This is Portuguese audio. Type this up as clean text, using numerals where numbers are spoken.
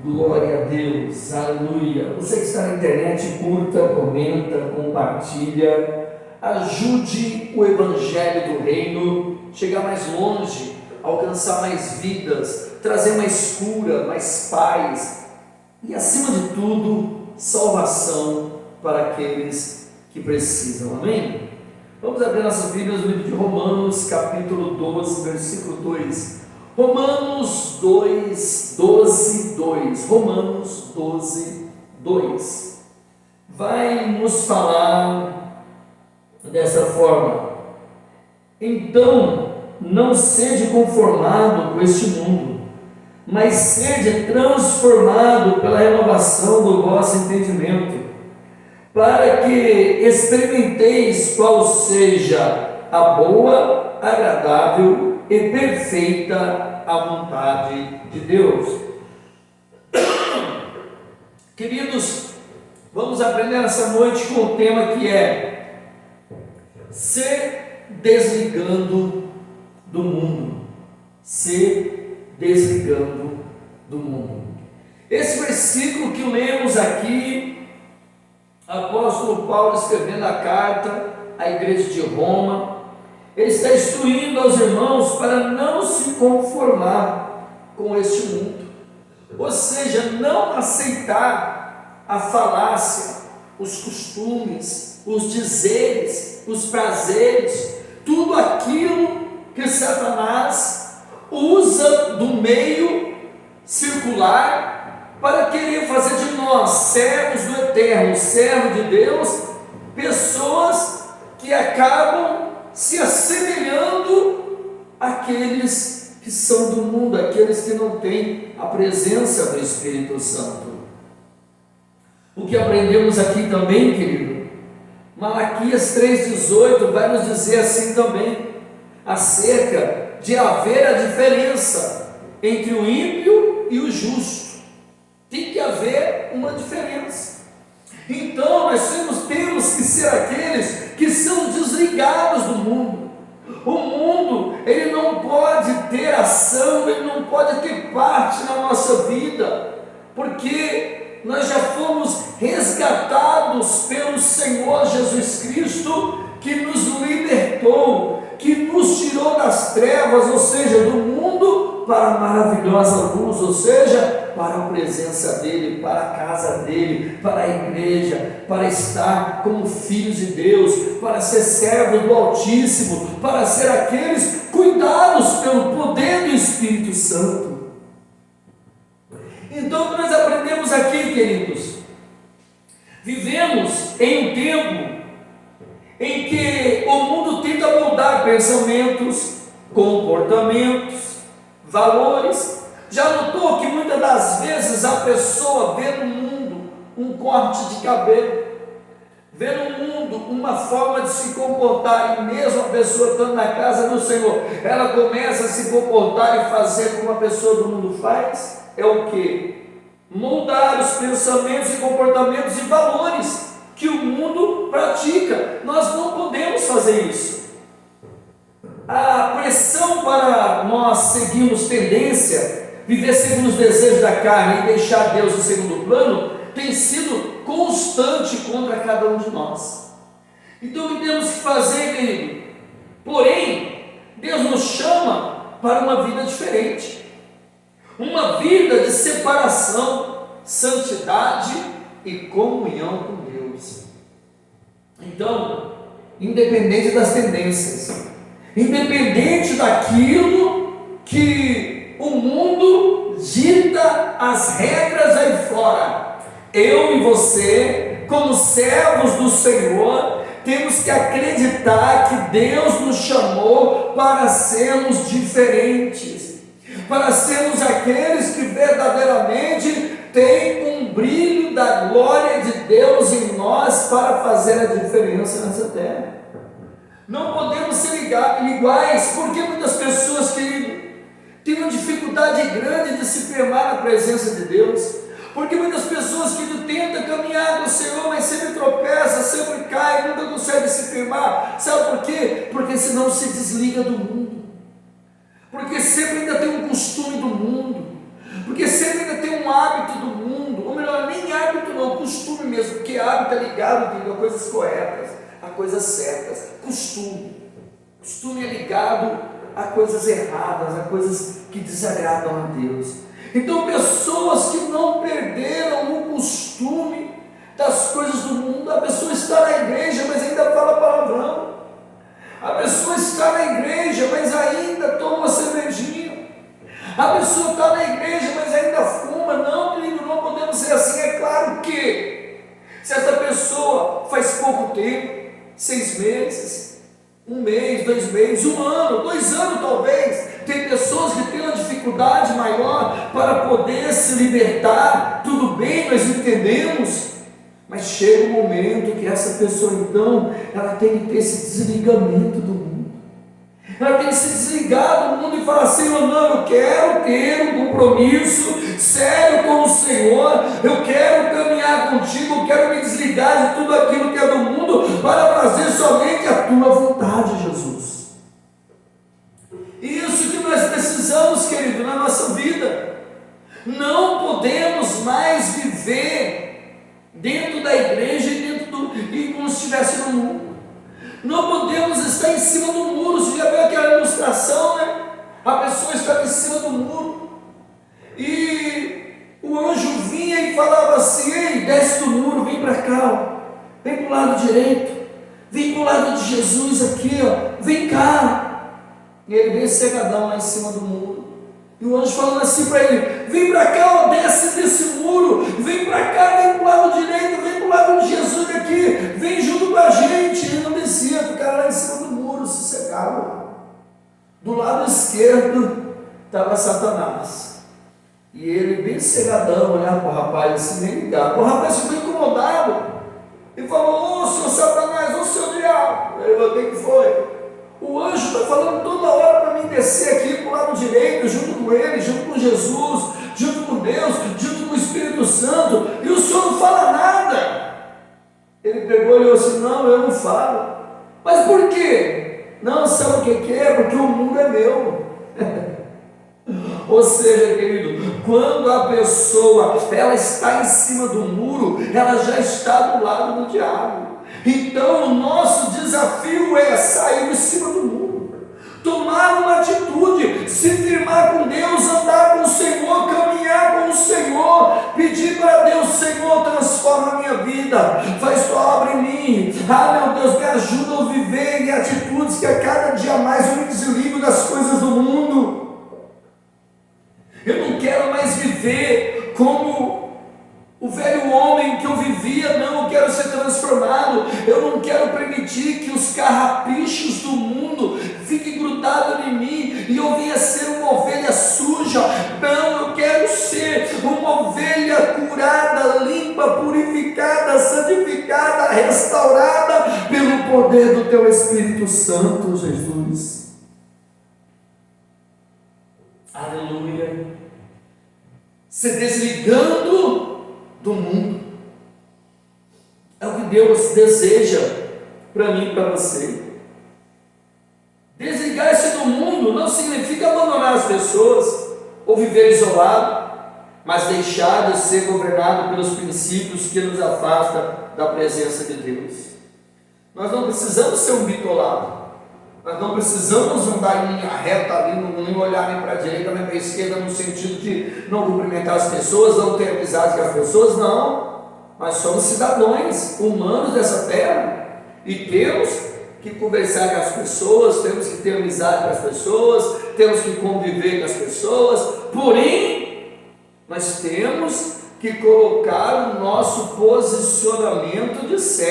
Glória a Deus, aleluia. Você que está na internet, curta, comenta, compartilha, ajude o Evangelho do Reino chegar mais longe, alcançar mais vidas, trazer mais cura, mais paz e, acima de tudo, salvação para aqueles que precisam. Amém? Vamos abrir nossas Bíblias no livro de Romanos, capítulo 12, versículo 2. Romanos 2. Romanos 12, 2. Vai nos falar dessa forma: então, não sede conformado com este mundo, mas sede transformado pela renovação do vosso entendimento, para que experimenteis qual seja a boa, agradável e perfeita a vontade de Deus. Queridos, vamos aprender essa noite com o tema que é ser desligando do mundo. Ser desligando do mundo. Esse versículo que lemos aqui, apóstolo Paulo escrevendo a carta à igreja de Roma, ele está instruindo aos irmãos para não se conformar com este mundo, ou seja, não aceitar a falácia, os costumes, os dizeres, os prazeres, tudo aquilo que Satanás usa do meio circular para querer fazer de nós servos do Eterno, servos de Deus, pessoas que acabam se assemelhando àqueles que são do mundo, àqueles que não têm a presença do Espírito Santo. O que aprendemos aqui também, querido, Malaquias 3,18 vai nos dizer assim também, acerca de haver a diferença entre o ímpio e o justo. Tem que haver uma diferença. Então nós temos que ser aqueles que são desligados do mundo. O mundo, ele não pode ter ação, ele não pode ter parte na nossa vida, porque nós já fomos resgatados pelo Senhor Jesus Cristo, que nos libertou, que nos tirou das trevas, ou seja, do mundo, para a maravilhosa luz, ou seja, para a presença dEle, para a casa dEle, para a igreja, para estar como filhos de Deus, para ser servos do Altíssimo, para ser aqueles cuidados pelo poder do Espírito Santo. Então, o que nós aprendemos aqui, queridos? Vivemos em um tempo em que o mundo tenta moldar pensamentos, comportamentos, valores. Já notou que muitas das vezes a pessoa vê no mundo um corte de cabelo, vê no mundo uma forma de se comportar, e mesmo a pessoa estando na casa do Senhor, ela começa a se comportar e fazer como a pessoa do mundo faz? É o que? Moldar os pensamentos e comportamentos e valores que o mundo pratica. Nós não podemos fazer isso. A pressão para nós seguirmos tendência, viver segundo os desejos da carne e deixar Deus em segundo plano, tem sido constante contra cada um de nós. Então o que temos que fazer, querido? Porém, Deus nos chama para uma vida diferente, uma vida de separação, santidade e comunhão com Deus. Então, independente das tendências, independente daquilo que o mundo dita as regras aí fora, eu e você, como servos do Senhor, temos que acreditar que Deus nos chamou para sermos diferentes, para sermos aqueles que verdadeiramente têm um brilho da glória de Deus em nós para fazer a diferença nessa terra. Não podemos ser iguais, porque muitas pessoas, querido, têm uma dificuldade grande de se firmar na presença de Deus, porque muitas pessoas que tentam caminhar com o Senhor, mas sempre tropeça, sempre cai, nunca consegue se firmar. Sabe por quê? Porque senão se desliga do mundo, porque sempre ainda tem um costume do mundo, porque sempre ainda tem um hábito do ligado, querido, a coisas corretas, a coisas certas. Costume é ligado a coisas erradas, a coisas que desagradam a Deus. Então, pessoas que não perderam o costume das coisas do mundo, a pessoa está na igreja, mas ainda fala palavrão. A pessoa está na igreja, mas ainda toma uma cervejinha. A pessoa está na igreja, mas ainda fuma. Não, querido, não podemos ser assim. É claro que, se essa pessoa faz pouco tempo, 6 meses, 1 mês, 2 meses, 1 ano, 2 anos talvez, tem pessoas que têm uma dificuldade maior para poder se libertar. Tudo bem, nós entendemos. Mas chega um momento que essa pessoa, então, ela tem que ter esse desligamento do mundo. Ela tem que se desligar do mundo e falar: Senhor, não, eu quero ter um compromisso sério com o Senhor, eu quero caminhar contigo, eu quero me desligar de tudo aquilo que é do mundo para fazer somente a tua vontade, Jesus. E isso que nós precisamos, querido, na nossa vida. Não podemos mais viver dentro da igreja e como se estivesse no mundo. Não podemos estar em cima do muro. Você já viu aquela ilustração, né? A pessoa estava em cima do muro e o anjo vinha e falava assim: ei, desce do muro, vem para cá, ó. Vem para o lado direito, vem para o lado de Jesus aqui, ó. Vem cá. E ele bem cegadão lá em cima do muro. E o anjo falando assim para ele: vem para cá, ó, desce desse muro, vem para cá, vem para o lado direito, vem para o lado de Jesus aqui, vem junto com a gente. Ele não descia, ficava lá em cima do muro, sossegado. Do lado esquerdo estava Satanás. E ele bem cegadão olhava para o rapaz assim, nem ligava. O rapaz ficou incomodado e falou: ô senhor Satanás, ô senhor diabo. Ele falou: o que foi? O anjo está falando toda hora para mim descer aqui para o lado direito, junto com ele, junto com Jesus, junto com Deus, junto com o Espírito Santo, e o senhor não fala nada. Ele pegou e olhou assim: não, eu não falo. Mas por quê? Não, sabe o que é? Porque o mundo é meu. Ou seja, querido, quando a pessoa ela está em cima do muro, ela já está do lado do diabo. Então o nosso desafio é sair de cima do muro, tomar uma atitude, se firmar com Deus, andar com o Senhor, caminhar com o Senhor, pedir para Deus: Senhor, transforma a minha vida, faz tua obra em mim. Ah, meu Deus, me ajuda a viver em atitudes que a cada dia mais eu me desligo das coisas do mundo. Eu não quero mais viver como o velho homem que eu vivia. Não, eu quero ser transformado. Eu não quero permitir que os carrapichos do mundo fiquem grudados em mim e eu venha ser uma ovelha suja. Não, eu quero ser uma ovelha curada, limpa, purificada, santificada, restaurada pelo poder do teu Espírito Santo, Jesus. Aleluia. Se desligando do mundo é o que Deus deseja para mim e para você. Desligar-se do mundo não significa abandonar as pessoas ou viver isolado, mas deixar de ser governado pelos princípios que nos afastam da presença de Deus. Nós não precisamos ser um bitolado. Nós não precisamos andar em linha reta ali, não olhar nem para a direita nem para a esquerda, no sentido de não cumprimentar as pessoas, não ter amizade com as pessoas. Não, nós somos cidadãos humanos dessa terra e temos que conversar com as pessoas, temos que ter amizade com as pessoas, temos que conviver com as pessoas. Porém, nós temos que colocar o nosso posicionamento de certo.